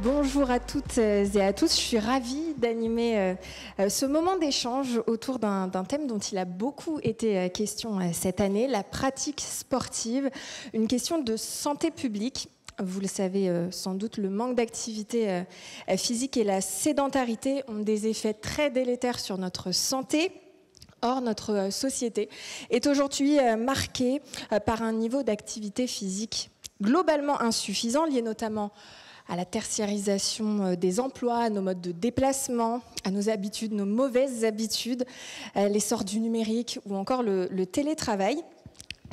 Bonjour à toutes et à tous. Je suis ravie d'animer ce moment d'échange autour d'un thème dont il a beaucoup été question cette année, la pratique sportive, une question de santé publique. Vous le savez sans doute, le manque d'activité physique et la sédentarité ont des effets très délétères sur notre santé. Or, notre société est aujourd'hui marquée par un niveau d'activité physique globalement insuffisant, lié notamment à la tertiarisation des emplois, à nos modes de déplacement, à nos habitudes, nos mauvaises habitudes, l'essor du numérique ou encore le télétravail.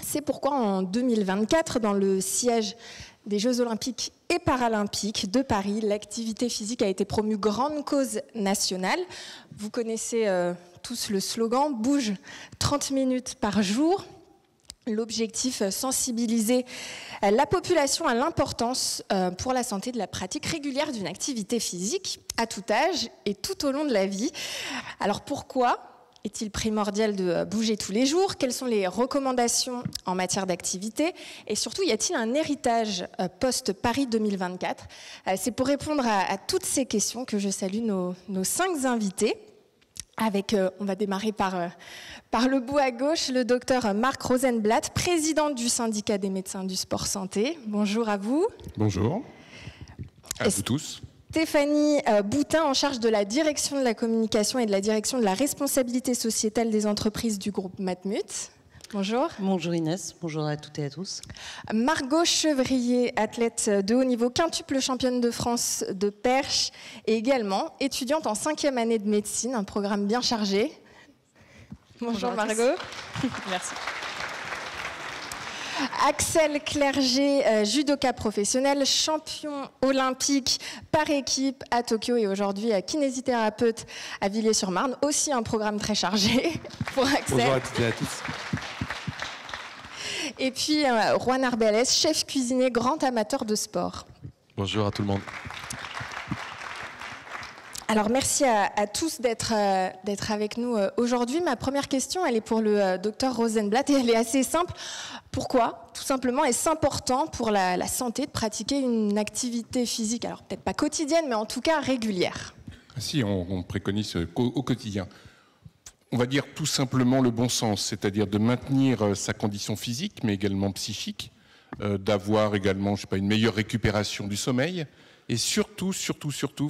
C'est pourquoi en 2024, dans le siège des Jeux Olympiques et Paralympiques de Paris, l'activité physique a été promue grande cause nationale. Vous connaissez tous le slogan « Bouge 30 minutes par jour ». L'objectif, sensibiliser la population à l'importance pour la santé de la pratique régulière d'une activité physique à tout âge et tout au long de la vie. Alors pourquoi est-il primordial de bouger tous les jours? Quelles sont les recommandations en matière d'activité? Et surtout, y a-t-il un héritage post-Paris 2024? C'est pour répondre à toutes ces questions que je salue nos 5 invités. On va démarrer par le bout à gauche, le docteur Marc Rosenblatt, président du syndicat des médecins du sport santé. Bonjour à vous. Bonjour à vous tous. Stéphanie Boutin, en charge de la direction de la communication et de la direction de la responsabilité sociétale des entreprises du groupe Matmut. Bonjour. Bonjour Inès, bonjour à toutes et à tous. Margot Chevrier, athlète de haut niveau, quintuple championne de France de perche et également étudiante en 5e année de médecine, un programme bien chargé. Bonjour Margot. Merci. Axel Clerget, judoka professionnel, champion olympique par équipe à Tokyo et aujourd'hui kinésithérapeute à Villiers-sur-Marne. Aussi un programme très chargé pour Axel. Bonjour à toutes et à tous. Et puis Juan Arbeles, chef cuisinier, grand amateur de sport. Bonjour à tout le monde. Alors merci à tous d'être avec nous aujourd'hui. Ma première question, elle est pour le docteur Rosenblatt et elle est assez simple. Pourquoi, tout simplement, est-ce important pour la santé de pratiquer une activité physique, alors peut-être pas quotidienne, mais en tout cas régulière? Si, on préconise au quotidien. On va dire tout simplement le bon sens, c'est-à-dire de maintenir sa condition physique, mais également psychique, d'avoir également, une meilleure récupération du sommeil, et surtout,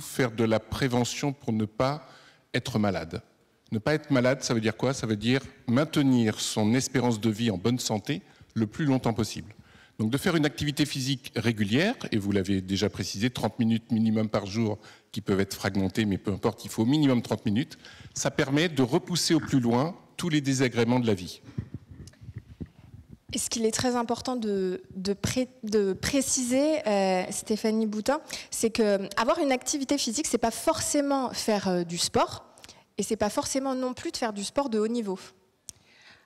faire de la prévention pour ne pas être malade. Ne pas être malade, ça veut dire quoi? Ça veut dire maintenir son espérance de vie en bonne santé le plus longtemps possible. Donc de faire une activité physique régulière, et vous l'avez déjà précisé, 30 minutes minimum par jour, qui peuvent être fragmentées, mais peu importe, il faut au minimum 30 minutes, ça permet de repousser au plus loin tous les désagréments de la vie. Et ce qu'il est très important de préciser, Stéphanie Boutin, c'est qu'avoir une activité physique, c'est pas forcément faire du sport, et c'est pas forcément non plus de faire du sport de haut niveau.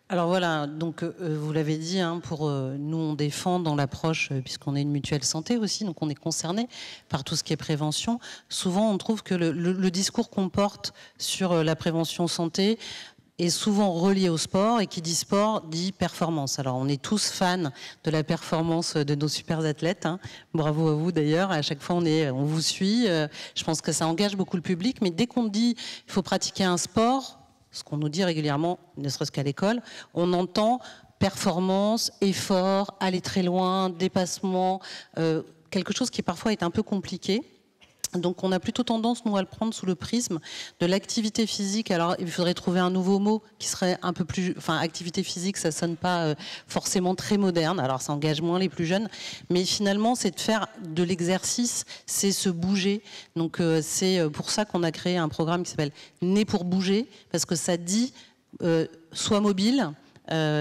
Alors voilà, donc vous l'avez dit, pour nous on défend dans l'approche, puisqu'on est une mutuelle santé aussi, donc on est concerné par tout ce qui est prévention. Souvent on trouve que le discours qu'on porte sur la prévention santé est souvent relié au sport, et qui dit sport dit performance. Alors on est tous fans de la performance de nos super athlètes, bravo à vous d'ailleurs, à chaque fois on vous suit, je pense que ça engage beaucoup le public, mais dès qu'on dit il faut pratiquer un sport, ce qu'on nous dit régulièrement, ne serait-ce qu'à l'école, on entend performance, effort, aller très loin, dépassement, quelque chose qui parfois est un peu compliqué. Donc on a plutôt tendance, nous, à le prendre sous le prisme de l'activité physique. Alors il faudrait trouver un nouveau mot qui serait un peu plus... Enfin, activité physique, ça sonne pas forcément très moderne, alors ça engage moins les plus jeunes, mais finalement c'est de faire de l'exercice, c'est se bouger. Donc c'est pour ça qu'on a créé un programme qui s'appelle Né pour bouger, parce que ça dit sois mobile.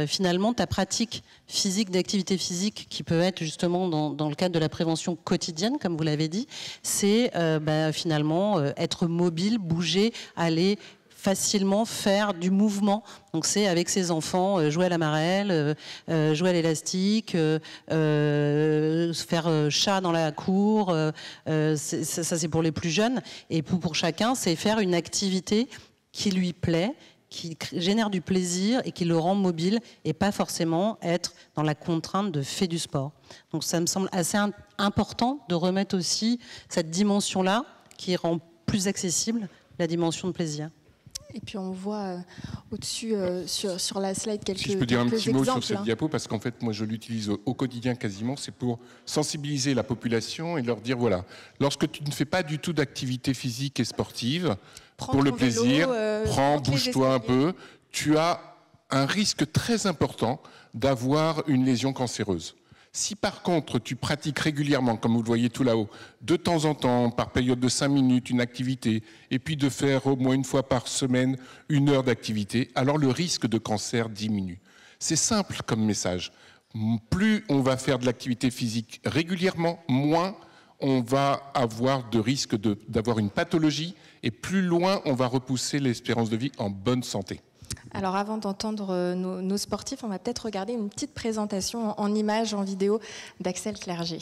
Finalement, ta pratique physique, d'activité physique, qui peut être justement dans le cadre de la prévention quotidienne, comme vous l'avez dit, c'est finalement être mobile, bouger, aller facilement faire du mouvement. Donc c'est avec ses enfants, jouer à la marelle, jouer à l'élastique, faire chat dans la cour, ça c'est pour les plus jeunes. Et pour chacun, c'est faire une activité qui lui plaît, qui génère du plaisir et qui le rend mobile et pas forcément être dans la contrainte de fait du sport. Donc ça me semble assez important de remettre aussi cette dimension-là qui rend plus accessible la dimension de plaisir. Et puis on voit au-dessus sur la slide quelques exemples. Si je peux dire un petit mot sur cette diapo, parce qu'en fait moi je l'utilise au quotidien quasiment, c'est pour sensibiliser la population et leur dire voilà, lorsque tu ne fais pas du tout d'activité physique et sportive, pour le plaisir, bouge-toi un peu, tu as un risque très important d'avoir une lésion cancéreuse. Si par contre tu pratiques régulièrement, comme vous le voyez tout là-haut, de temps en temps, par période de 5 minutes, une activité, et puis de faire au moins une fois par semaine 1 heure d'activité, alors le risque de cancer diminue. C'est simple comme message. Plus on va faire de l'activité physique régulièrement, moins on va avoir de risque d'avoir une pathologie, et plus loin on va repousser l'espérance de vie en bonne santé. Alors avant d'entendre nos sportifs, on va peut-être regarder une petite présentation en images, en vidéo d'Axel Clerget.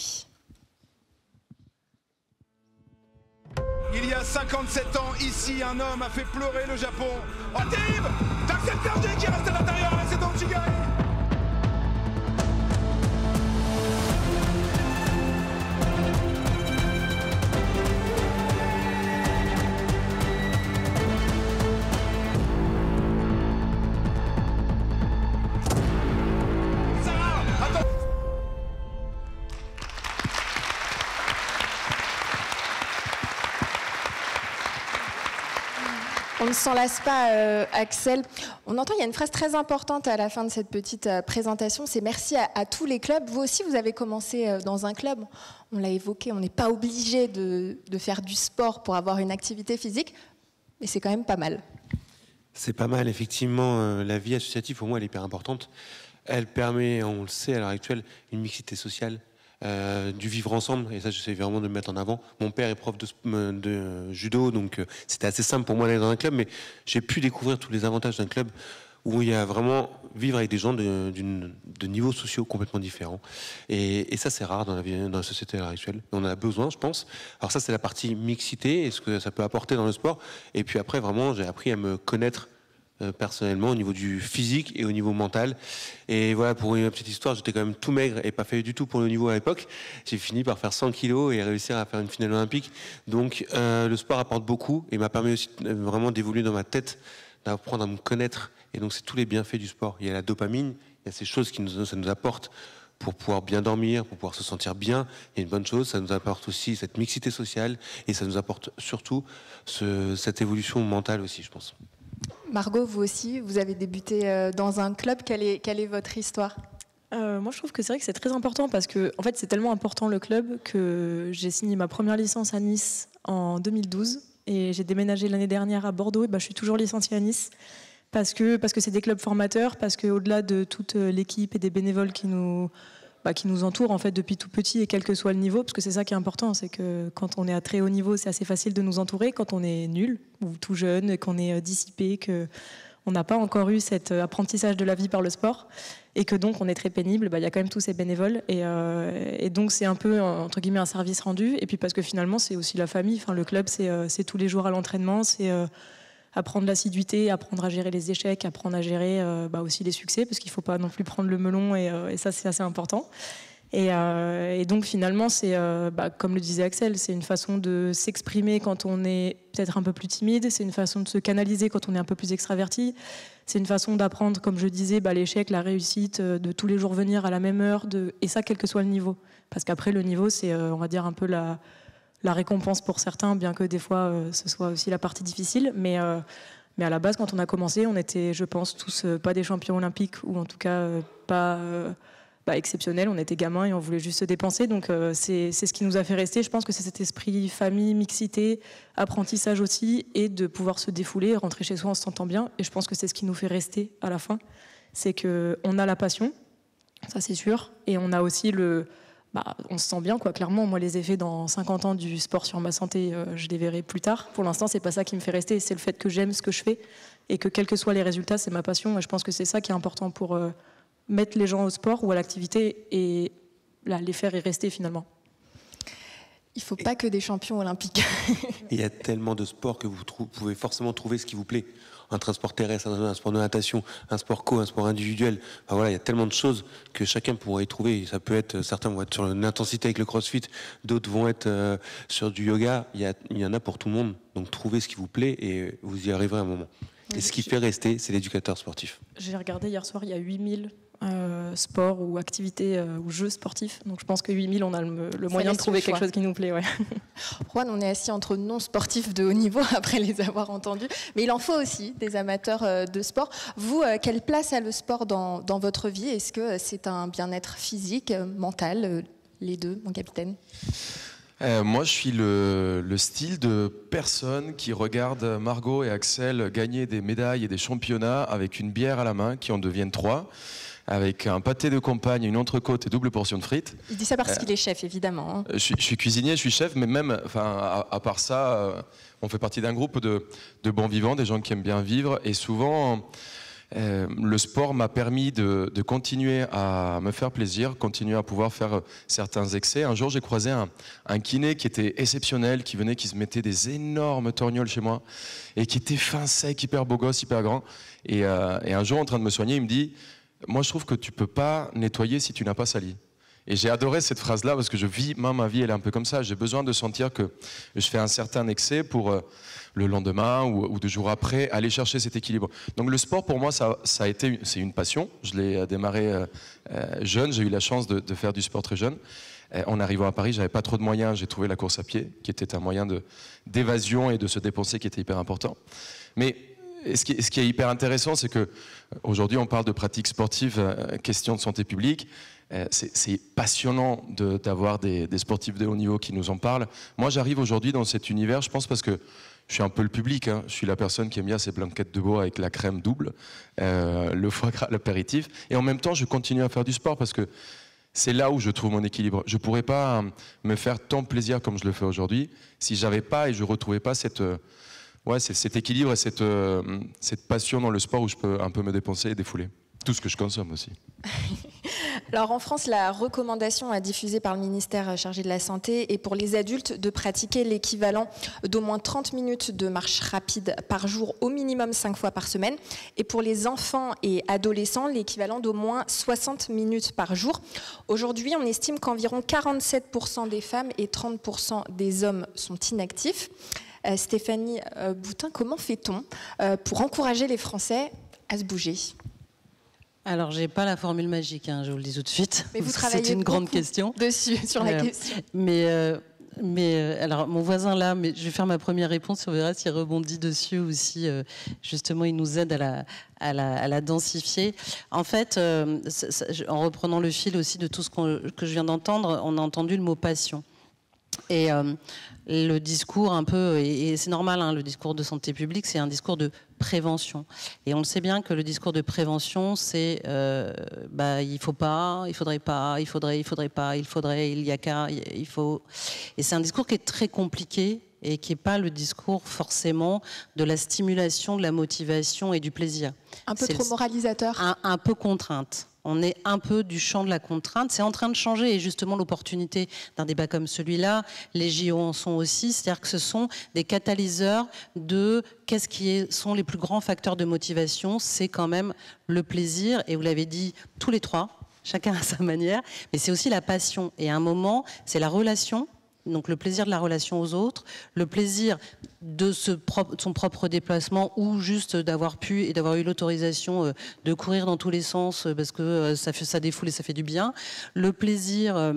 Il y a 57 ans, ici, un homme a fait pleurer le Japon. Oh, terrible! D'Axel Clerget qui reste à l'intérieur, et c'est donc Chigari. On ne s'en lasse pas, Axel. On entend, il y a une phrase très importante à la fin de cette petite présentation, c'est merci à tous les clubs. Vous aussi, vous avez commencé dans un club, on l'a évoqué, on n'est pas obligé de faire du sport pour avoir une activité physique, mais c'est quand même pas mal. C'est pas mal, effectivement. La vie associative, pour moi, elle est hyper importante. Elle permet, on le sait à l'heure actuelle, une mixité sociale. Du vivre ensemble, et ça j'essaie vraiment de le mettre en avant. Mon père est prof de judo, donc c'était assez simple pour moi d'aller dans un club, mais j'ai pu découvrir tous les avantages d'un club où il y a vraiment vivre avec des gens de niveaux sociaux complètement différents, et ça c'est rare dans la société à l'heure actuelle. On en a besoin, je pense. Alors ça c'est la partie mixité et ce que ça peut apporter dans le sport, et puis après vraiment j'ai appris à me connaître personnellement au niveau du physique et au niveau mental. Et voilà, pour une petite histoire, j'étais quand même tout maigre et pas fait du tout pour le niveau à l'époque. J'ai fini par faire 100 kilos et réussir à faire une finale olympique. Donc le sport apporte beaucoup et m'a permis aussi vraiment d'évoluer dans ma tête, d'apprendre à me connaître. Et donc c'est tous les bienfaits du sport. Il y a la dopamine, il y a ces choses ça nous apporte pour pouvoir bien dormir, pour pouvoir se sentir bien. Il y a une bonne chose, ça nous apporte aussi cette mixité sociale et ça nous apporte surtout cette évolution mentale aussi, je pense. Margot, vous aussi, vous avez débuté dans un club. Quelle est votre histoire ? Moi, je trouve que c'est vrai que c'est très important parce que, en fait, c'est tellement important le club que j'ai signé ma première licence à Nice en 2012 et j'ai déménagé l'année dernière à Bordeaux. Et je suis toujours licenciée à Nice parce que c'est des clubs formateurs, parce qu'au-delà de toute l'équipe et des bénévoles qui nous entourent en fait depuis tout petit et quel que soit le niveau, parce que c'est ça qui est important, c'est que quand on est à très haut niveau, c'est assez facile de nous entourer. Quand on est nul ou tout jeune, qu'on est dissipé, qu'on n'a pas encore eu cet apprentissage de la vie par le sport et que donc on est très pénible, il y a quand même tous ces bénévoles et donc c'est un peu entre guillemets un service rendu. Et puis parce que finalement c'est aussi la famille. Enfin, le club c'est tous les jours à l'entraînement, c'est apprendre l'assiduité, apprendre à gérer les échecs, apprendre à gérer aussi les succès, parce qu'il ne faut pas non plus prendre le melon, et ça c'est assez important. Et donc finalement, c'est comme le disait Axel, c'est une façon de s'exprimer quand on est peut-être un peu plus timide, c'est une façon de se canaliser quand on est un peu plus extraverti, c'est une façon d'apprendre, comme je disais, l'échec, la réussite, de tous les jours venir à la même heure, et ça quel que soit le niveau. Parce qu'après le niveau, c'est on va dire un peu la récompense pour certains, bien que des fois ce soit aussi la partie difficile, mais à la base, quand on a commencé, on était, je pense, tous pas des champions olympiques, ou en tout cas pas exceptionnels. On était gamins et on voulait juste se dépenser, donc c'est ce qui nous a fait rester. Je pense que c'est cet esprit famille, mixité, apprentissage aussi, et de pouvoir se défouler, rentrer chez soi en se sentant bien, et je pense que c'est ce qui nous fait rester à la fin. C'est qu'on a la passion, ça c'est sûr, et on a aussi on se sent bien, clairement. Moi, les effets dans 50 ans du sport sur ma santé, je les verrai plus tard. Pour l'instant, c'est pas ça qui me fait rester. C'est le fait que j'aime ce que je fais et que, quels que soient les résultats, c'est ma passion. Et je pense que c'est ça qui est important pour mettre les gens au sport ou à l'activité et les faire y rester finalement. Il ne faut pas que des champions olympiques. Il y a tellement de sports que vous pouvez forcément trouver ce qui vous plaît. Un sport terrestre, un sport de natation, un sport un sport individuel. Enfin, voilà, il y a tellement de choses que chacun pourra y trouver. Ça peut être, certains vont être sur l'intensité avec le crossfit, d'autres vont être sur du yoga. Il y en a pour tout le monde. Donc trouvez ce qui vous plaît et vous y arriverez à un moment. Et ce qui fait rester, c'est l'éducateur sportif. J'ai regardé hier soir, il y a 8000 sports ou activités ou jeux sportifs. Donc je pense que 8000, on a le moyen de trouver quelque chose qui nous plaît. Ouais. Juan, on est assis entre non-sportifs de haut niveau après les avoir entendus. Mais il en faut aussi des amateurs de sport. Vous, quelle place a le sport dans votre vie? Est-ce que c'est un bien-être physique, mental, les deux, mon capitaine? Moi, je suis le style de personne qui regarde Margot et Axel gagner des médailles et des championnats avec une bière à la main, qui en deviennent 3, avec un pâté de campagne, une entrecôte et double portion de frites. Il dit ça parce qu'il est chef, évidemment. Hein. Je suis cuisinier, je suis chef, mais même, à part ça, on fait partie d'un groupe de bons vivants, des gens qui aiment bien vivre, et souvent... le sport m'a permis de continuer à me faire plaisir, continuer à pouvoir faire certains excès. Un jour, j'ai croisé un kiné qui était exceptionnel, qui se mettait des énormes torgnoles chez moi et qui était fin, sec, hyper beau gosse, hyper grand. Et un jour, en train de me soigner, il me dit « Moi, je trouve que tu peux pas nettoyer si tu n'as pas sali ». Et j'ai adoré cette phrase-là parce que ma vie, elle est un peu comme ça. J'ai besoin de sentir que je fais un certain excès pour le lendemain ou 2 jours après aller chercher cet équilibre. Donc le sport, pour moi, c'est une passion. Je l'ai démarré jeune. J'ai eu la chance de faire du sport très jeune. En arrivant à Paris, j'avais pas trop de moyens. J'ai trouvé la course à pied, qui était un moyen d'évasion et de se dépenser qui était hyper important. Mais ce qui est hyper intéressant, c'est que aujourd'hui, on parle de pratiques sportives, question de santé publique. C'est passionnant d'avoir des sportifs de haut niveau qui nous en parlent. Moi, j'arrive aujourd'hui dans cet univers, je pense, parce que je suis un peu le public. Hein. Je suis la personne qui aime bien ces blanquettes de bois avec la crème double, le foie gras, l'apéritif. Et en même temps, je continue à faire du sport parce que c'est là où je trouve mon équilibre. Je ne pourrais pas me faire tant plaisir comme je le fais aujourd'hui si j'avais pas et je ne retrouvais pas cet équilibre et cette passion dans le sport où je peux un peu me dépenser et défouler. Tout ce que je consomme aussi. Alors en France, la recommandation diffusée par le ministère chargé de la Santé est pour les adultes de pratiquer l'équivalent d'au moins 30 minutes de marche rapide par jour, au minimum 5 fois par semaine. Et pour les enfants et adolescents, l'équivalent d'au moins 60 minutes par jour. Aujourd'hui, on estime qu'environ 47% des femmes et 30% des hommes sont inactifs. Stéphanie Boutin, comment fait-on pour encourager les Français à se bouger ? Alors, j'ai pas la formule magique, hein, je vous le dis tout de suite. Mais vous travaillez c'est une grande question. Dessus, sur la question. Alors, mon voisin là, mais je vais faire ma première réponse, on verra s'il rebondit dessus ou si justement il nous aide à la densifier. En fait, en reprenant le fil aussi de tout ce que je viens d'entendre, on a entendu le mot passion. Et le discours un peu, et c'est normal, hein, le discours de santé publique, c'est un discours de prévention. Et on le sait bien que le discours de prévention, c'est il faut pas, il faudrait pas, il faudrait pas, il faudrait, il y a qu'à, il faut. Et c'est un discours qui est très compliqué et qui n'est pas le discours forcément de la stimulation, de la motivation et du plaisir. Un peu trop moralisateur. Un peu contrainte. On est un peu du champ de la contrainte. C'est en train de changer et justement l'opportunité d'un débat comme celui-là, les JO en sont aussi, c'est-à-dire que ce sont des catalyseurs de sont les plus grands facteurs de motivation. C'est quand même le plaisir et vous l'avez dit tous les 3, chacun à sa manière, mais c'est aussi la passion et à un moment c'est la relation. Donc le plaisir de la relation aux autres, le plaisir de son propre déplacement ou juste d'avoir pu et d'avoir eu l'autorisation de courir dans tous les sens parce que ça défoule et ça fait du bien, le plaisir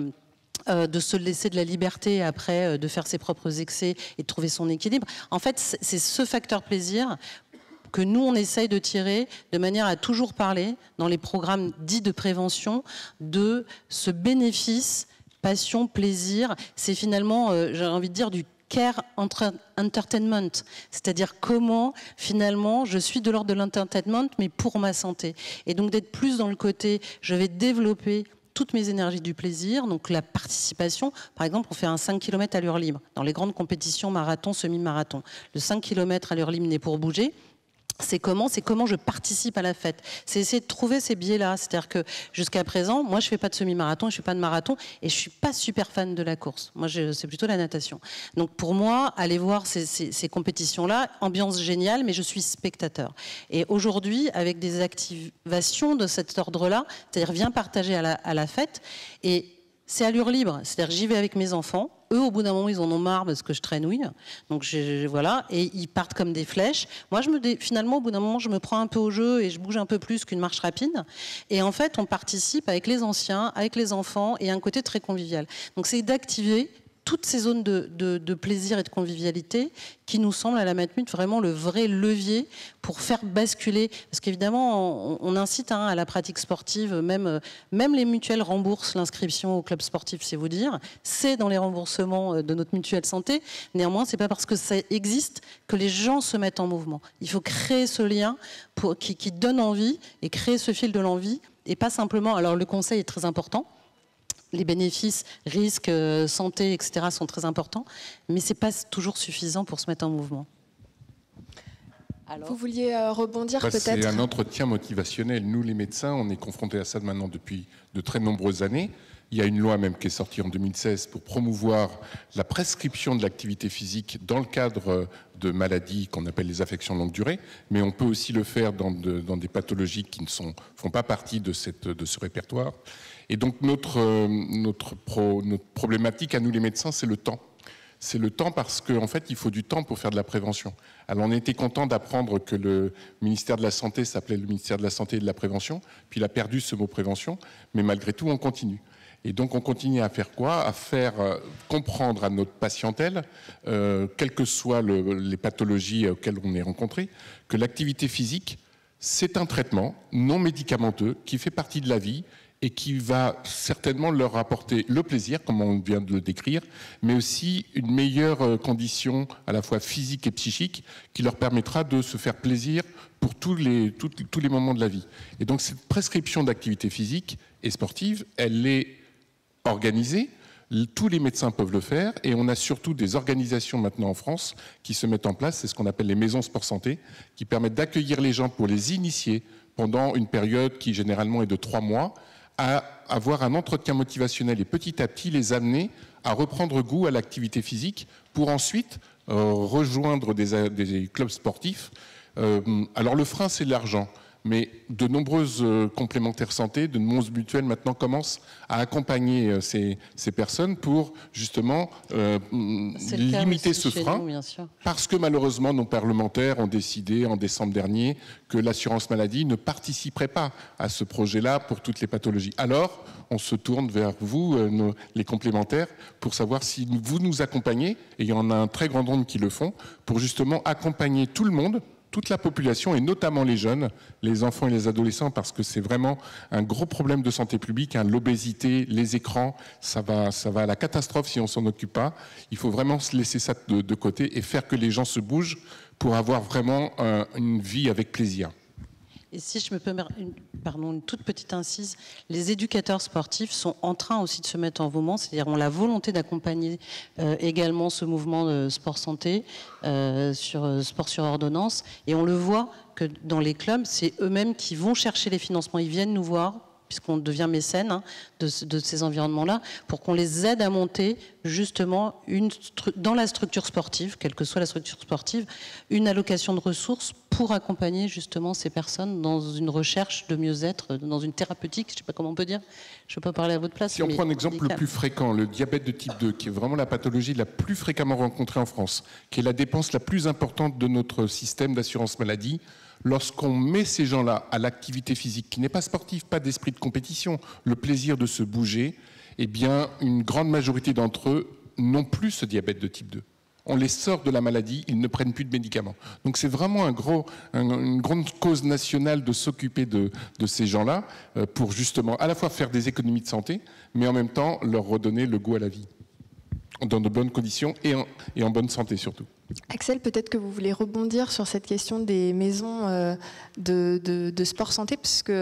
de se laisser de la liberté après, de faire ses propres excès et de trouver son équilibre. En fait, c'est ce facteur plaisir que nous, on essaye de tirer de manière à toujours parler dans les programmes dits de prévention de ce bénéfice passion, plaisir, c'est finalement, j'ai envie de dire, du care entertainment. C'est-à-dire comment, finalement, je suis de l'ordre de l'entertainment, mais pour ma santé. Et donc d'être plus dans le côté, je vais développer toutes mes énergies du plaisir, donc la participation. Par exemple, on fait un 5 km à l'heure libre. Dans les grandes compétitions marathon, semi-marathon. Le 5 km à l'heure libre n'est pour bouger c'est comment je participe à la fête. C'est essayer de trouver ces biais-là. C'est-à-dire que jusqu'à présent, moi je fais pas de semi-marathon, je fais pas de marathon et je suis pas super fan de la course. Moi c'est plutôt la natation. Donc pour moi, aller voir ces compétitions-là, ambiance géniale, mais je suis spectateur. Et aujourd'hui, avec des activations de cet ordre-là, c'est-à-dire viens partager à la fête, et c'est allure libre. C'est-à-dire j'y vais avec mes enfants. Eux, au bout d'un moment, ils en ont marre parce que je traînouille. Donc voilà, et ils partent comme des flèches. Moi, finalement, au bout d'un moment, je me prends un peu au jeu et je bouge un peu plus qu'une marche rapide. Et en fait, on participe avec les anciens, avec les enfants, et un côté très convivial. Donc c'est d'activer toutes ces zones de plaisir et de convivialité qui nous semblent à la Matmut vraiment le vrai levier pour faire basculer. Parce qu'évidemment, on incite à la pratique sportive, même les mutuelles remboursent l'inscription au club sportif, c'est vous dire. C'est dans les remboursements de notre mutuelle santé. Néanmoins, c'est pas parce que ça existe que les gens se mettent en mouvement. Il faut créer ce lien qui donne envie et créer ce fil de l'envie. Et pas simplement, alors le conseil est très important, les bénéfices, risques, santé, etc. sont très importants, mais ce n'est pas toujours suffisant pour se mettre en mouvement. Alors, vous vouliez rebondir peut-être ? C'est un entretien motivationnel. Nous, les médecins, on est confrontés à ça maintenant depuis de très nombreuses années. Il y a une loi même qui est sortie en 2016 pour promouvoir la prescription de l'activité physique dans le cadre de maladies qu'on appelle les affections longue durée, mais on peut aussi le faire dans des pathologies qui ne font pas partie de ce répertoire. Et donc notre problématique à nous les médecins, c'est le temps. C'est le temps parce qu'en fait, il faut du temps pour faire de la prévention. Alors on était content d'apprendre que le ministère de la Santé s'appelait le ministère de la Santé et de la Prévention, puis il a perdu ce mot prévention, mais malgré tout, on continue. Et donc on continue à faire quoi ? À faire comprendre à notre patientèle, quelles que soient les pathologies auxquelles on est rencontré, que l'activité physique, c'est un traitement non médicamenteux qui fait partie de la vie et qui va certainement leur apporter le plaisir, comme on vient de le décrire, mais aussi une meilleure condition à la fois physique et psychique qui leur permettra de se faire plaisir pour tous les moments de la vie. Et donc cette prescription d'activité physique et sportive, elle est organisée. Tous les médecins peuvent le faire et on a surtout des organisations maintenant en France qui se mettent en place, c'est ce qu'on appelle les maisons sport santé, qui permettent d'accueillir les gens pour les initier pendant une période qui généralement est de 3 mois, à avoir un entretien motivationnel et petit à petit les amener à reprendre goût à l'activité physique pour ensuite rejoindre des clubs sportifs. Alors le frein, c'est l'argent. Mais de nombreuses complémentaires santé, de nombreuses mutuelles maintenant commencent à accompagner ces personnes pour justement limiter ce frein. Nous, bien sûr. Parce que malheureusement, nos parlementaires ont décidé en décembre dernier que l'assurance maladie ne participerait pas à ce projet-là pour toutes les pathologies. Alors, on se tourne vers vous, les complémentaires, pour savoir si vous nous accompagnez, et il y en a un très grand nombre qui le font, pour justement accompagner tout le monde, toute la population et notamment les jeunes, les enfants et les adolescents, parce que c'est vraiment un gros problème de santé publique, l'obésité, les écrans, ça va à la catastrophe si on s'en occupe pas. Il faut vraiment se laisser ça de côté et faire que les gens se bougent pour avoir vraiment une vie avec plaisir. Et si je me peux une toute petite incise, les éducateurs sportifs sont en train aussi de se mettre en mouvement, c'est-à-dire ont la volonté d'accompagner également ce mouvement de sport santé, sport sur ordonnance, et on le voit que dans les clubs, c'est eux-mêmes qui vont chercher les financements, ils viennent nous voir, puisqu'on devient mécène de ces environnements-là, pour qu'on les aide à monter justement dans la structure sportive, quelle que soit la structure sportive, une allocation de ressources pour accompagner justement ces personnes dans une recherche de mieux-être, dans une thérapeutique, je ne sais pas comment on peut dire, je ne peux pas parler à votre place. Si on prend un exemple le plus fréquent, le diabète de type 2, qui est vraiment la pathologie la plus fréquemment rencontrée en France, qui est la dépense la plus importante de notre système d'assurance maladie, lorsqu'on met ces gens-là à l'activité physique, qui n'est pas sportive, pas d'esprit de compétition, le plaisir de se bouger, eh bien, une grande majorité d'entre eux n'ont plus ce diabète de type 2. On les sort de la maladie, ils ne prennent plus de médicaments. Donc c'est vraiment une grande cause nationale de s'occuper de ces gens-là pour justement à la fois faire des économies de santé, mais en même temps leur redonner le goût à la vie, dans de bonnes conditions et en bonne santé surtout. Axel, peut-être que vous voulez rebondir sur cette question des maisons de sport santé, puisque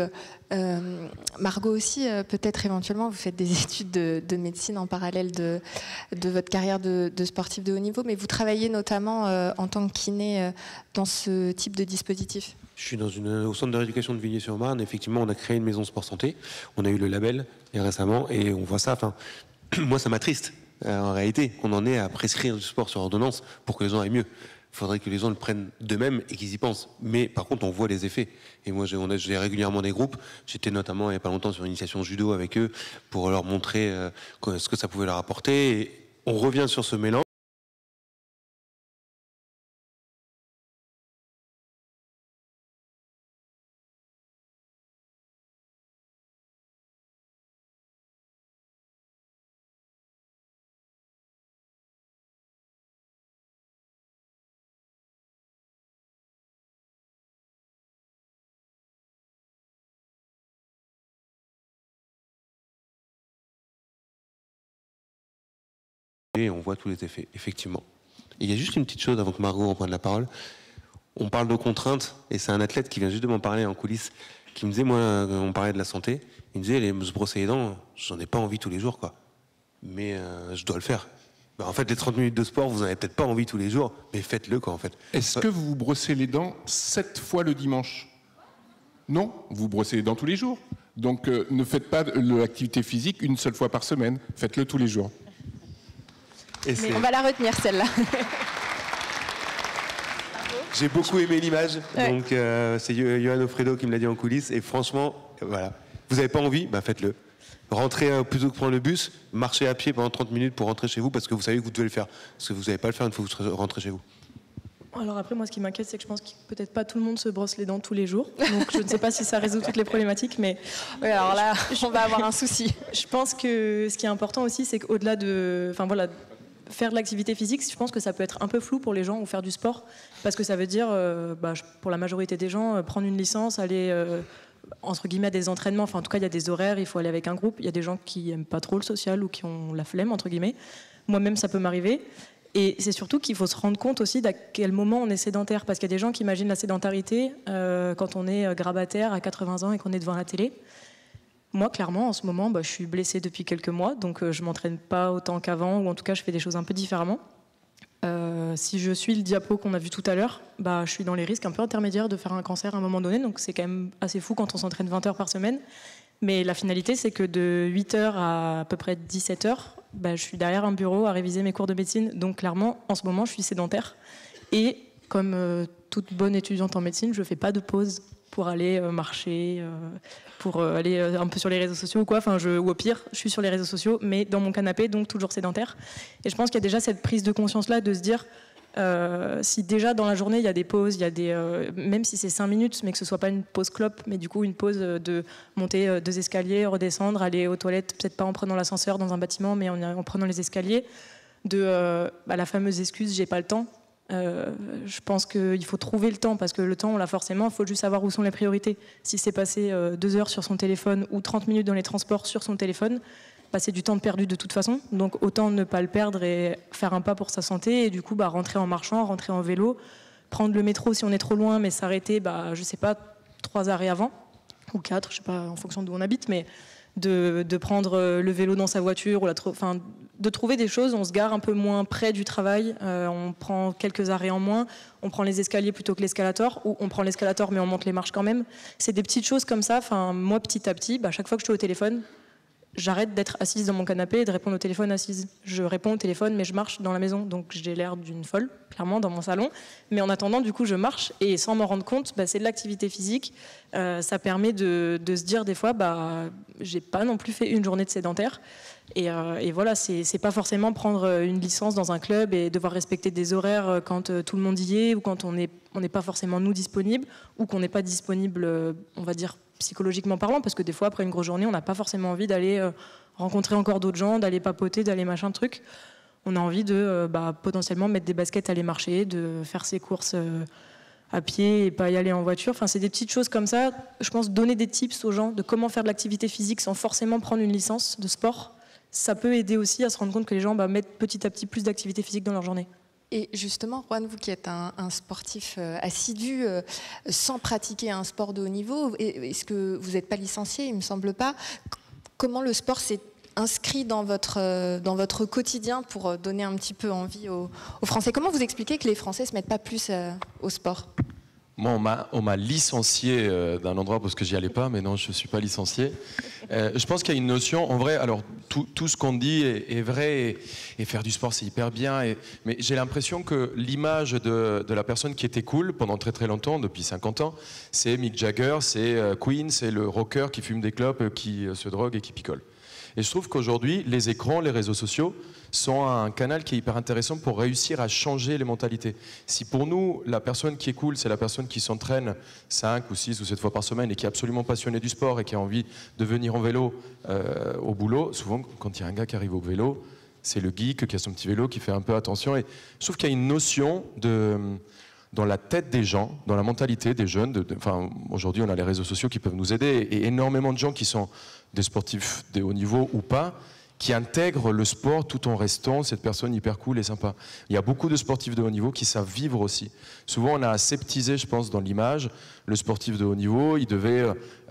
Margot aussi, peut-être éventuellement, vous faites des études de médecine en parallèle de votre carrière de sportif de haut niveau, mais vous travaillez notamment en tant que kiné dans ce type de dispositif. Je suis au centre de rééducation de Villiers-sur-Marne. Effectivement, on a créé une maison sport santé. On a eu le label récemment et on voit ça. Enfin, moi, ça m'attriste. En réalité, qu'on en est à prescrire du sport sur ordonnance pour que les gens aillent mieux. Il faudrait que les gens le prennent d'eux-mêmes et qu'ils y pensent. Mais par contre, on voit les effets. Et moi, j'ai régulièrement des groupes. J'étais notamment il n'y a pas longtemps sur une initiation judo avec eux pour leur montrer ce que ça pouvait leur apporter. Et on revient sur ce mélange. Et on voit tous les effets, effectivement. Et il y a juste une petite chose avant que Margot reprenne la parole. On parle de contraintes, et c'est un athlète qui vient juste de m'en parler en coulisses, qui me disait, moi, on parlait de la santé, il me disait, se brosser les dents, j'en ai pas envie tous les jours, quoi. Mais je dois le faire. Ben, en fait, les 30 minutes de sport, vous n'en avez peut-être pas envie tous les jours, mais faites-le, quoi, en fait. Est-ce que vous vous brossez les dents 7 fois le dimanche? Non, vous brossez les dents tous les jours. Donc ne faites pas l'activité physique une seule fois par semaine, faites-le tous les jours. Mais on va la retenir, celle-là. J'ai beaucoup aimé l'image, donc c'est Johan Ofredo qui me l'a dit en coulisses, et franchement, voilà. Vous n'avez pas envie, bah faites-le. Rentrez plutôt que prendre le bus, marchez à pied pendant 30 minutes pour rentrer chez vous, parce que vous savez que vous devez le faire. Parce que vous ne savez pas le faire une fois que vous rentrez chez vous. Alors après, moi, ce qui m'inquiète, c'est que je pense que peut-être pas tout le monde se brosse les dents tous les jours. Donc je ne sais pas si ça résout toutes les problématiques, mais... Oui, alors là, on va avoir un souci. Je pense que ce qui est important aussi, c'est qu'au-delà de... Enfin voilà, faire de l'activité physique, je pense que ça peut être un peu flou pour les gens, ou faire du sport, parce que ça veut dire, pour la majorité des gens, prendre une licence, aller... entre guillemets, à des entraînements, enfin en tout cas il y a des horaires, il faut aller avec un groupe, il y a des gens qui aiment pas trop le social ou qui ont la flemme entre guillemets, moi-même ça peut m'arriver, et c'est surtout qu'il faut se rendre compte aussi d'à quel moment on est sédentaire, parce qu'il y a des gens qui imaginent la sédentarité quand on est grabataire à 80 ans et qu'on est devant la télé. Moi clairement en ce moment je suis blessée depuis quelques mois, donc je m'entraîne pas autant qu'avant, ou en tout cas je fais des choses un peu différemment. Si je suis le diapo qu'on a vu tout à l'heure, je suis dans les risques un peu intermédiaires de faire un cancer à un moment donné, donc c'est quand même assez fou quand on s'entraîne 20 heures par semaine. Mais la finalité, c'est que de 8 heures à peu près 17 heures, je suis derrière un bureau à réviser mes cours de médecine, donc clairement, en ce moment, je suis sédentaire. Et comme toute bonne étudiante en médecine, je ne fais pas de pause pour aller marcher, pour aller un peu sur les réseaux sociaux ou quoi. Ou au pire, je suis sur les réseaux sociaux, mais dans mon canapé, donc toujours sédentaire. Et je pense qu'il y a déjà cette prise de conscience-là de se dire, si déjà dans la journée, il y a des pauses, il y a des, même si c'est 5 minutes, mais que ce ne soit pas une pause clope, mais du coup une pause de monter 2 escaliers, redescendre, aller aux toilettes, peut-être pas en prenant l'ascenseur dans un bâtiment, mais en prenant les escaliers, de la fameuse excuse « j'ai pas le temps ». Je pense qu'il faut trouver le temps, parce que le temps on l'a forcément, il faut juste savoir où sont les priorités. Si c'est passer 2 heures sur son téléphone ou 30 minutes dans les transports sur son téléphone, c'est du temps perdu de toute façon, donc autant ne pas le perdre et faire un pas pour sa santé, et du coup rentrer en marchant, rentrer en vélo, prendre le métro si on est trop loin, mais s'arrêter, je sais pas, 3 arrêts avant, ou 4, je sais pas, en fonction d'où on habite, mais de prendre le vélo dans sa voiture, ou de trouver des choses, on se gare un peu moins près du travail, on prend quelques arrêts en moins, on prend les escaliers plutôt que l'escalator, ou on prend l'escalator mais on monte les marches quand même. C'est des petites choses comme ça, moi petit à petit, chaque fois que je suis au téléphone, j'arrête d'être assise dans mon canapé et de répondre au téléphone assise. Je réponds au téléphone, mais je marche dans la maison, donc j'ai l'air d'une folle, clairement, dans mon salon. Mais en attendant, du coup, je marche, et sans m'en rendre compte, c'est de l'activité physique. Ça permet de se dire des fois, j'ai pas non plus fait une journée de sédentaire. Et voilà, c'est pas forcément prendre une licence dans un club et devoir respecter des horaires quand tout le monde y est, ou quand on n'est pas forcément nous disponibles, ou qu'on n'est pas disponible, on va dire, psychologiquement parlant, parce que des fois après une grosse journée on n'a pas forcément envie d'aller rencontrer encore d'autres gens, d'aller papoter, d'aller machin truc. On a envie de potentiellement mettre des baskets, aller marcher, de faire ses courses à pied et pas y aller en voiture. C'est des petites choses comme ça. Je pense donner des tips aux gens de comment faire de l'activité physique sans forcément prendre une licence de sport, ça peut aider aussi à se rendre compte que les gens mettent petit à petit plus d'activité physique dans leur journée. Et justement, Juan, vous qui êtes un sportif assidu, sans pratiquer un sport de haut niveau, est-ce que vous n'êtes pas licencié? Il ne me semble pas. Comment le sport s'est inscrit dans votre quotidien pour donner un petit peu envie aux Français? Comment vous expliquez que les Français ne se mettent pas plus au sport? Moi, on m'a licencié d'un endroit parce que j'y allais pas, mais non, je ne suis pas licencié. Je pense qu'il y a une notion, en vrai, alors tout ce qu'on dit est vrai, et faire du sport, c'est hyper bien, mais j'ai l'impression que l'image de la personne qui était cool pendant très très longtemps, depuis 50 ans, c'est Mick Jagger, c'est Queen, c'est le rocker qui fume des clopes, qui se drogue et qui picole. Et je trouve qu'aujourd'hui, les écrans, les réseaux sociaux sont un canal qui est hyper intéressant pour réussir à changer les mentalités. Si pour nous, la personne qui est cool, c'est la personne qui s'entraîne 5 ou 6 ou 7 fois par semaine et qui est absolument passionnée du sport et qui a envie de venir en vélo au boulot, souvent quand il y a un gars qui arrive au vélo, c'est le geek qui a son petit vélo, qui fait un peu attention. Et je trouve qu'il y a une notion dans la tête des gens, dans la mentalité des jeunes. Enfin, aujourd'hui, on a les réseaux sociaux qui peuvent nous aider et énormément de gens qui sont des sportifs de haut niveau ou pas, qui intègrent le sport tout en restant cette personne hyper cool et sympa. Il y a beaucoup de sportifs de haut niveau qui savent vivre aussi. Souvent, on a aseptisé, je pense, dans l'image, le sportif de haut niveau, il devait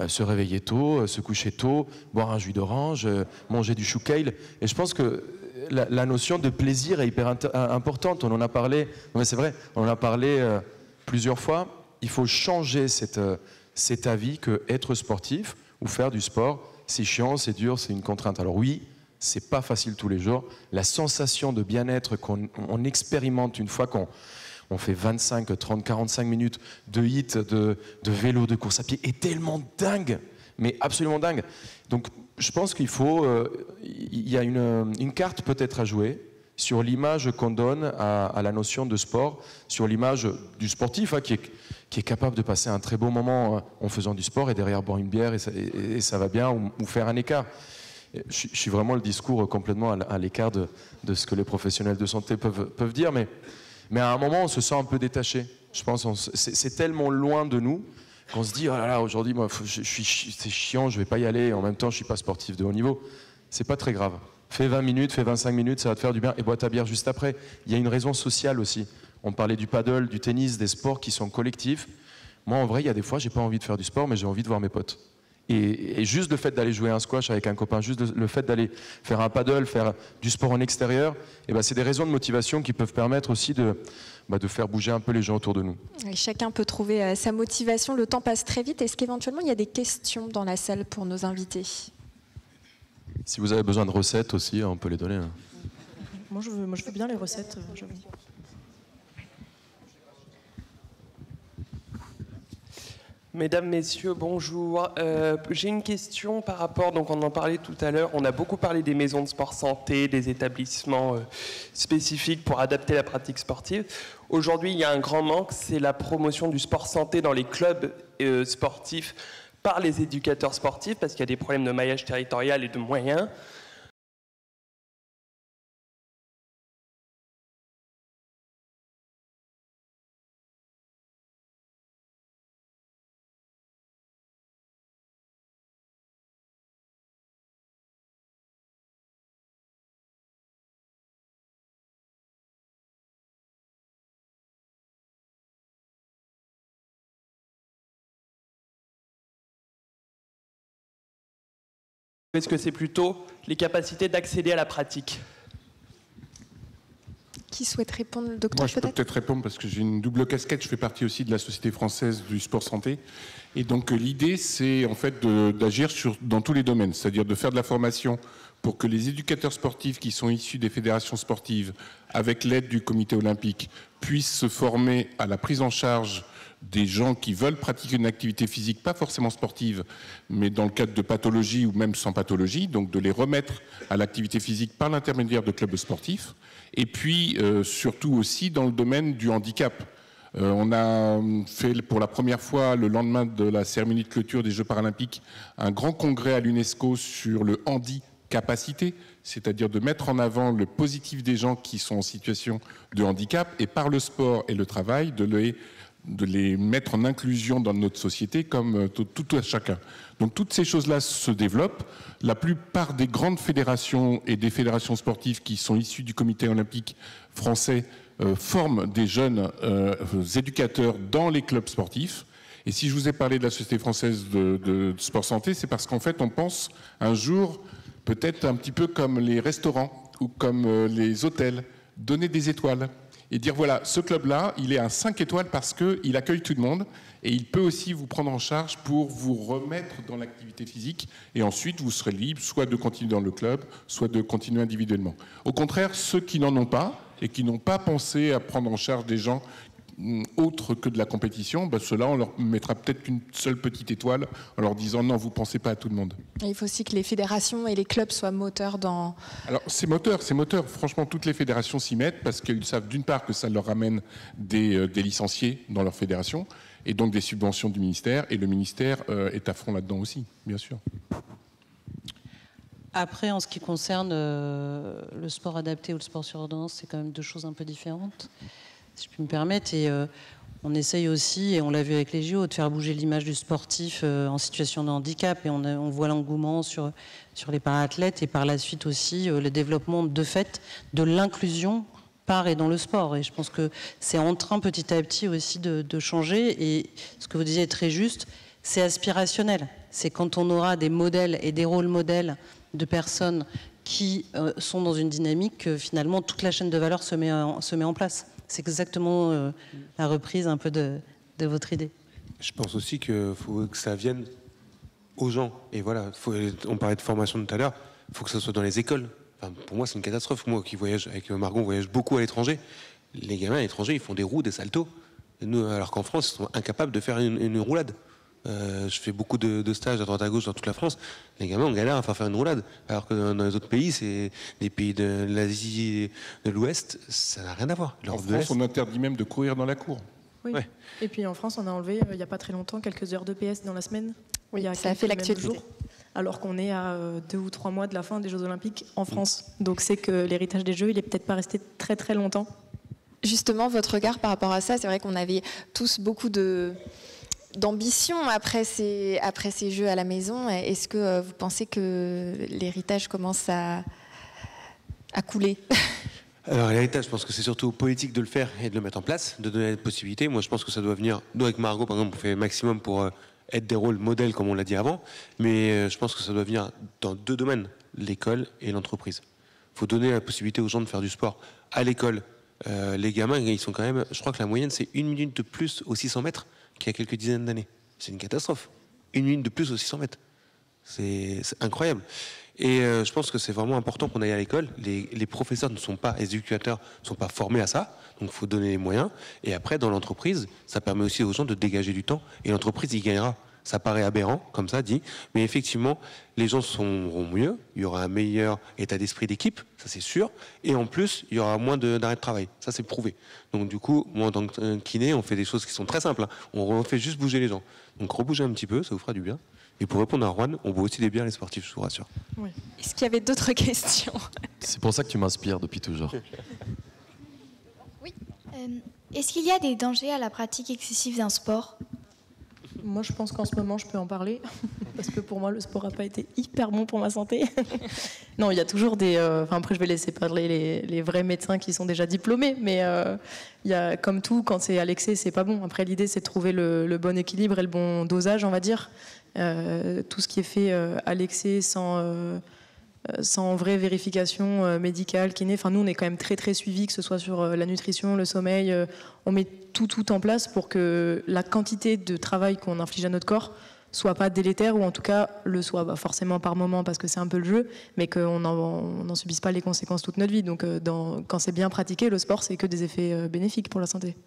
se réveiller tôt, se coucher tôt, boire un jus d'orange, manger du chou kale. Et je pense que la notion de plaisir est hyper importante. On en a parlé, non mais c'est vrai, on en a parlé plusieurs fois. Il faut changer cet avis que être sportif ou faire du sport, c'est chiant, c'est dur, c'est une contrainte. Alors oui, c'est pas facile tous les jours. La sensation de bien-être qu'on expérimente une fois qu'on fait 25, 30, 45 minutes de hit, de vélo, de course à pied est tellement dingue, mais absolument dingue. Donc je pense qu'il faut, il y a une carte peut-être à jouer sur l'image qu'on donne à la notion de sport, sur l'image du sportif qui est capable de passer un très bon moment en faisant du sport et derrière boire une bière et ça va bien, ou faire un écart. Je suis vraiment le discours complètement à l'écart de ce que les professionnels de santé peuvent dire, mais à un moment on se sent un peu détaché. Je pense c'est tellement loin de nous qu'on se dit oh là là, aujourd'hui moi c'est chiant, je vais pas y aller, et en même temps je suis pas sportif de haut niveau. C'est pas très grave. Fais 20 minutes, fais 25 minutes, ça va te faire du bien, et bois ta bière juste après. Il y a une raison sociale aussi. On parlait du paddle, du tennis, des sports qui sont collectifs. Moi en vrai, il y a des fois j'ai pas envie de faire du sport, mais j'ai envie de voir mes potes. Et juste le fait d'aller jouer un squash avec un copain, juste le fait d'aller faire un paddle, faire du sport en extérieur, c'est des raisons de motivation qui peuvent permettre aussi de faire bouger un peu les gens autour de nous. Et chacun peut trouver sa motivation, le temps passe très vite. Est-ce qu'éventuellement il y a des questions dans la salle pour nos invités? Si vous avez besoin de recettes aussi, on peut les donner. Moi je veux bien les recettes, j'avoue. Mesdames, Messieurs, bonjour. J'ai une question par rapport, donc on en parlait tout à l'heure, on a beaucoup parlé des maisons de sport santé, des établissements spécifiques pour adapter la pratique sportive. Aujourd'hui, il y a un grand manque, c'est la promotion du sport santé dans les clubs sportifs par les éducateurs sportifs, parce qu'il y a des problèmes de maillage territorial et de moyens. Est-ce que c'est plutôt les capacités d'accéder à la pratique? Qui souhaite répondre, le docteur? Moi, je peux peut-être répondre parce que j'ai une double casquette. Je fais partie aussi de la Société française du sport santé. Et donc, l'idée, c'est en fait d'agir dans tous les domaines, c'est-à-dire de faire de la formation pour que les éducateurs sportifs qui sont issus des fédérations sportives, avec l'aide du comité olympique, puissent se former à la prise en charge des gens qui veulent pratiquer une activité physique, pas forcément sportive, mais dans le cadre de pathologie ou même sans pathologie, donc de les remettre à l'activité physique par l'intermédiaire de clubs sportifs. Et puis, surtout aussi dans le domaine du handicap. On a fait pour la première fois, le lendemain de la cérémonie de clôture des Jeux paralympiques, un grand congrès à l'UNESCO sur le handicapacité, c'est-à-dire de mettre en avant le positif des gens qui sont en situation de handicap et par le sport et le travail, de les mettre en inclusion dans notre société comme tout à chacun. Donc toutes ces choses-là se développent. La plupart des grandes fédérations et des fédérations sportives qui sont issues du comité olympique français forment des jeunes éducateurs dans les clubs sportifs. Et si je vous ai parlé de la Société française de sport santé, c'est parce qu'en fait, on pense un jour, peut-être un petit peu comme les restaurants ou comme les hôtels, donner des étoiles et dire voilà, ce club-là, il est à 5 étoiles parce qu'il accueille tout le monde et il peut aussi vous prendre en charge pour vous remettre dans l'activité physique et ensuite vous serez libre soit de continuer dans le club, soit de continuer individuellement. Au contraire, ceux qui n'en ont pas et qui n'ont pas pensé à prendre en charge des gens autre que de la compétition, ceux-là, on leur mettra peut-être une seule petite étoile en leur disant non, vous ne pensez pas à tout le monde. Et il faut aussi que les fédérations et les clubs soient moteurs dans... Alors c'est moteur. Franchement, toutes les fédérations s'y mettent parce qu'ils savent d'une part que ça leur ramène des licenciés dans leur fédération et donc des subventions du ministère. Et le ministère est à fond là-dedans aussi, bien sûr. Après, en ce qui concerne le sport adapté ou le sport sur ordonnance, c'est quand même deux choses un peu différentes, si je puis me permettre. Et on essaye aussi, et on l'a vu avec les JO, de faire bouger l'image du sportif en situation de handicap. Et on voit l'engouement sur les para-athlètes et par la suite aussi le développement de fait de l'inclusion par et dans le sport. Et je pense que c'est en train petit à petit aussi de changer. Et ce que vous disiez est très juste, c'est aspirationnel. C'est quand on aura des modèles et des rôles modèles de personnes qui sont dans une dynamique que finalement toute la chaîne de valeur se met en place. C'est exactement la reprise un peu de votre idée. Je pense aussi qu'il faut que ça vienne aux gens. Et voilà, on parlait de formation tout à l'heure, il faut que ça soit dans les écoles. Enfin, pour moi, c'est une catastrophe. Moi qui voyage avec Margot, on voyage beaucoup à l'étranger. Les gamins à l'étranger, ils font des roues, des saltos. Nous, alors qu'en France, ils sont incapables de faire une roulade. Je fais beaucoup de stages à droite à gauche dans toute la France. Les gamins, on galère à faire une roulade. Alors que dans les autres pays, c'est les pays de l'Asie de l'Ouest, ça n'a rien à voir. En France, on interdit même de courir dans la cour. Oui. Ouais. Et puis en France, on a enlevé, il n'y a pas très longtemps, quelques heures de PS dans la semaine. Oui, il y a ça a fait l'actualité. Alors qu'on est à 2 ou 3 mois de la fin des Jeux Olympiques en France. Donc c'est que l'héritage des Jeux, il n'est peut-être pas resté très très longtemps. Justement, votre regard par rapport à ça, c'est vrai qu'on avait tous beaucoup d'ambition après ces Jeux à la maison. Est-ce que vous pensez que l'héritage commence à couler? Alors l'héritage, je pense que c'est surtout aux politiques de le faire et de le mettre en place, de donner la possibilité. Moi, je pense que ça doit venir. Nous, avec Margot, par exemple, on fait maximum pour être des rôles modèles, comme on l'a dit avant. Mais je pense que ça doit venir dans 2 domaines, l'école et l'entreprise. Il faut donner la possibilité aux gens de faire du sport à l'école. Les gamins, ils sont quand même... Je crois que la moyenne, c'est 1 minute de plus aux 600 mètres qu'il y a quelques dizaines d'années. C'est une catastrophe. 1 minute de plus aux 600 mètres. C'est incroyable. Et je pense que c'est vraiment important qu'on aille à l'école. Les professeurs ne sont pas, les éducateurs ne sont pas formés à ça. Donc il faut donner les moyens. Et après, dans l'entreprise, ça permet aussi aux gens de dégager du temps. Et l'entreprise y gagnera. Ça paraît aberrant, comme ça dit. Mais effectivement, les gens seront mieux. Il y aura un meilleur état d'esprit d'équipe, ça c'est sûr. Et en plus, il y aura moins d'arrêt de travail. Ça c'est prouvé. Donc du coup, moi en tant que kiné, on fait des choses qui sont très simples. On fait juste bouger les gens. Donc rebouger un petit peu, ça vous fera du bien. Et pour répondre à Juan, on voit aussi des biens les sportifs, je vous rassure. Oui. Est-ce qu'il y avait d'autres questions? C'est pour ça que tu m'inspires depuis toujours. Oui. Est-ce qu'il y a des dangers à la pratique excessive d'un sport? Moi, je pense qu'en ce moment, je peux en parler, parce que pour moi, le sport n'a pas été hyper bon pour ma santé. Non, il y a toujours des... après, je vais laisser parler les vrais médecins qui sont déjà diplômés, mais il y a, comme tout, quand c'est à l'excès, c'est pas bon. Après, l'idée, c'est de trouver le bon équilibre et le bon dosage, on va dire. Tout ce qui est fait à l'excès sans vraie vérification médicale, kiné. Enfin, nous, on est quand même très, très suivis, que ce soit sur la nutrition, le sommeil. On met tout en place pour que la quantité de travail qu'on inflige à notre corps soit pas délétère, ou en tout cas le soit forcément par moment, parce que c'est un peu le jeu, mais qu'on n'en subisse pas les conséquences toute notre vie. Donc, quand c'est bien pratiqué, le sport, c'est que des effets bénéfiques pour la santé.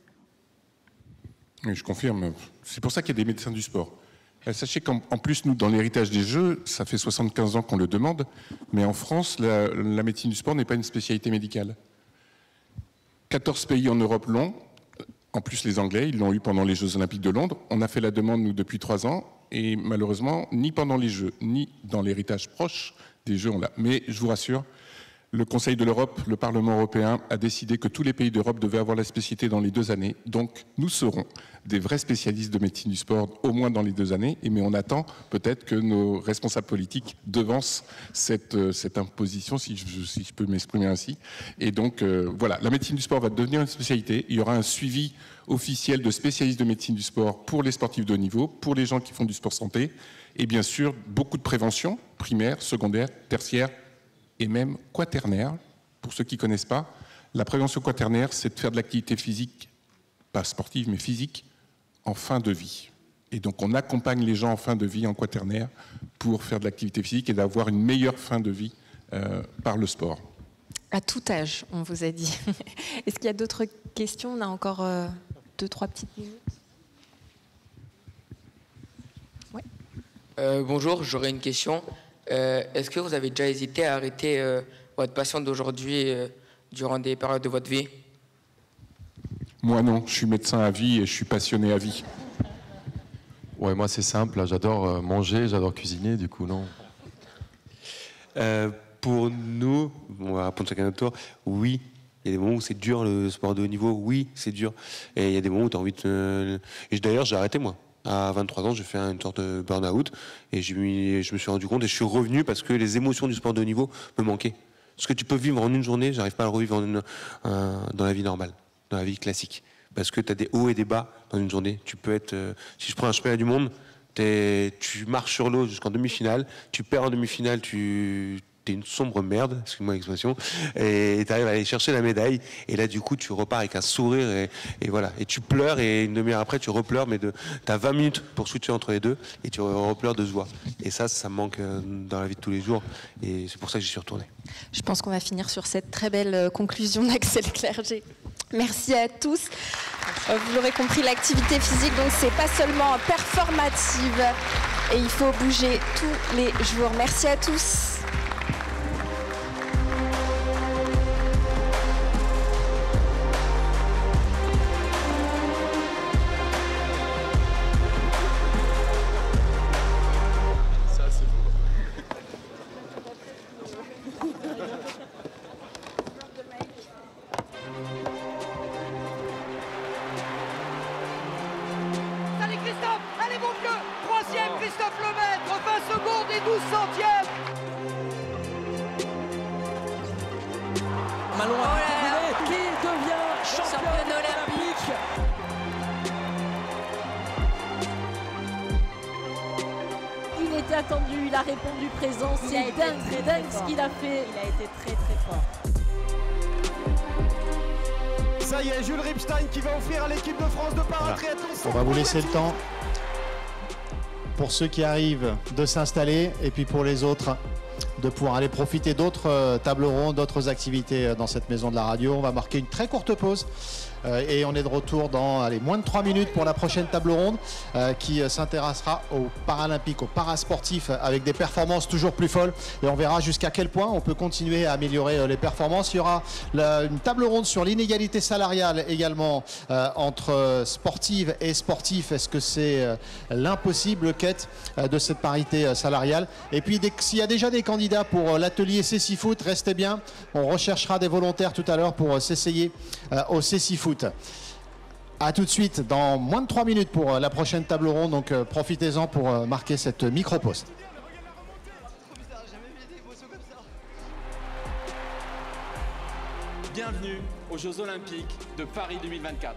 Oui, je confirme. C'est pour ça qu'il y a des médecins du sport. Sachez qu'en plus, nous, dans l'héritage des Jeux, ça fait 75 ans qu'on le demande, mais en France, la médecine du sport n'est pas une spécialité médicale. 14 pays en Europe l'ont, en plus les Anglais, ils l'ont eu pendant les Jeux Olympiques de Londres. On a fait la demande, nous, depuis 3 ans, et malheureusement, ni pendant les Jeux, ni dans l'héritage proche des Jeux, on l'a. Mais je vous rassure, Le Conseil de l'Europe, le Parlement européen a décidé que tous les pays d'Europe devaient avoir la spécialité dans les 2 années. Donc, nous serons des vrais spécialistes de médecine du sport au moins dans les 2 années. Mais on attend peut-être que nos responsables politiques devancent cette imposition, si je peux m'exprimer ainsi. Et donc, voilà, la médecine du sport va devenir une spécialité. Il y aura un suivi officiel de spécialistes de médecine du sport pour les sportifs de haut niveau, pour les gens qui font du sport santé. Et bien sûr, beaucoup de prévention, primaire, secondaire, tertiaire, et même quaternaire. Pour ceux qui ne connaissent pas, la prévention quaternaire, c'est de faire de l'activité physique, pas sportive, mais physique, en fin de vie. Et donc, on accompagne les gens en fin de vie, en quaternaire, pour faire de l'activité physique et d'avoir une meilleure fin de vie par le sport. À tout âge, on vous a dit. Est-ce qu'il y a d'autres questions? On a encore 2-3 petites minutes. Ouais. Bonjour, j'aurais une question. Est-ce que vous avez déjà hésité à arrêter votre passion d'aujourd'hui durant des périodes de votre vie? Moi non, je suis médecin à vie et je suis passionné à vie. Ouais, moi c'est simple, j'adore manger, j'adore cuisiner, du coup non. Pour nous, on va répondre chacun à notre tour, oui. Il y a des moments où c'est dur le sport de haut niveau, oui, c'est dur. Et il y a des moments où tu as envie de... Et d'ailleurs, j'ai arrêté moi. À 23 ans, j'ai fait une sorte de burn-out et je me suis rendu compte et je suis revenu parce que les émotions du sport de haut niveau me manquaient. Ce que tu peux vivre en une journée, j'arrive pas à le revivre dans la vie normale, dans la vie classique. Parce que tu as des hauts et des bas dans une journée. Tu peux être, si je prends un championnat du monde, tu marches sur l'eau jusqu'en demi-finale, tu perds en demi-finale, t'es une sombre merde, excuse-moi l'expression, et tu arrives à aller chercher la médaille, et là du coup tu repars avec un sourire, et voilà, et tu pleures, et une demi-heure après tu repleures, mais t'as 20 minutes pour switcher entre les deux, et tu repleures de joie. Et ça me manque dans la vie de tous les jours, et c'est pour ça que j'y suis retourné. Je pense qu'on va finir sur cette très belle conclusion d'Axel Clerget. Merci à tous. Vous l'aurez compris, l'activité physique, donc c'est pas seulement performative, et il faut bouger tous les jours. Merci à tous. Attendu, il a répondu présent, c'est dingue ce qu'il a fait. Il a été très fort. Ça y est, Jules Ripstein qui va offrir à l'équipe de France de paratriathlon. On va vous laisser le temps pour ceux qui arrivent de s'installer et puis pour les autres de pouvoir aller profiter d'autres tables rondes, d'autres activités dans cette maison de la radio. On va marquer une très courte pause. Et on est de retour dans moins de 3 minutes pour la prochaine table ronde qui s'intéressera aux Paralympiques, aux parasportifs avec des performances toujours plus folles. Et on verra jusqu'à quel point on peut continuer à améliorer les performances. Il y aura une table ronde sur l'inégalité salariale également entre sportives et sportifs. Est-ce que c'est l'impossible quête de cette parité salariale? Et puis s'il y a déjà des candidats pour l'atelier Cécifoot, restez bien. On recherchera des volontaires tout à l'heure pour s'essayer au Cécifoot. A tout de suite dans moins de 3 minutes pour la prochaine table ronde, donc profitez-en pour marquer cette micro-pause. Bienvenue aux Jeux Olympiques de Paris 2024.